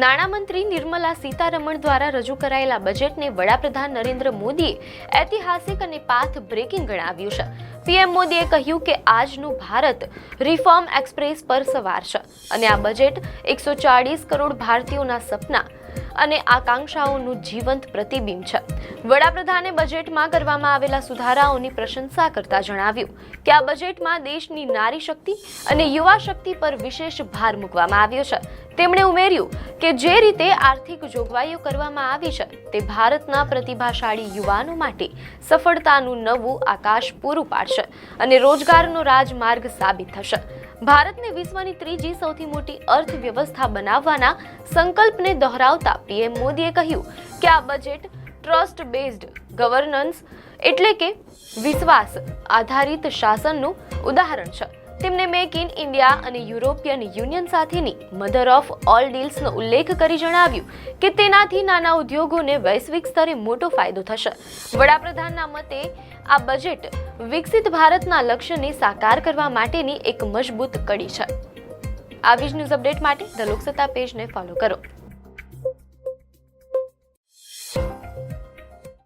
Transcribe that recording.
નાણામંત્રી નિર્મલા સીતારમણ દ્વારા રજૂ કરાયેલા બજેટને વડાપ્રધાન નરેન્દ્ર મોદીએ ઐતિહાસિક અને પાથ બ્રેકિંગ ગણાવ્યું છે। પીએમ મોદીએ કહ્યું કે આજનું ભારત રિફોર્મ એક્સપ્રેસ પર સવાર છે અને આ બજેટ 140 કરોડ ભારતીયોના સપના અને આકાંક્ષાઓનું જીવંત પ્રતિબિંબ છે। વડાપ્રધાને બજેટમાં કરવામાં આવેલા સુધારાઓની પ્રશંસા કરતા જણાવ્યું કે આ બજેટમાં દેશની નારી શક્તિ અને યુવા શક્તિ પર વિશેષ ભાર મૂકવામાં આવ્યો છે। તેમણે ઉમેર્યું કે જે રીતે આર્થિક જોગવાઈઓ કરવામાં આવી છે તે ભારતના પ્રતિભાશાળી યુવાનો માટે સફળતાનું નવું આકાશ પૂરું પાડશે અને રોજગારનો રાજમાર્ગ સાબિત થશે। ભારતને વિશ્વની ત્રીજી સૌથી મોટી અર્થવ્યવસ્થા બનાવવાના સંકલ્પને દોહરાવતા પીએમ મોદીએ કહ્યું કે આ બજેટ ટ્રસ્ટ બેઝડ ગવર્નન્સ એટલે કે વિશ્વાસ આધારિત શાસનનું ઉદાહરણ છે। તેમણે મેક ઇન ઇન્ડિયા અને યુરોપિયન યુનિયન સાથેની મધર ઓફ ઓલ ડીલ્સનો ઉલ્લેખ કરી જણાવ્યું કે તેનાથી નાના ઉદ્યોગોને વૈશ્વિક સ્તરે મોટો ફાયદો થશે। વડાપ્રધાનના મતે આ બજેટ વિકસિત ભારતના લક્ષ્યને સાકાર કરવા માટેની એક મજબૂત કડી છે। આવી જ ન્યૂઝ અપડેટ માટે ધ લોકસત્તા પેજને ફોલો કરો।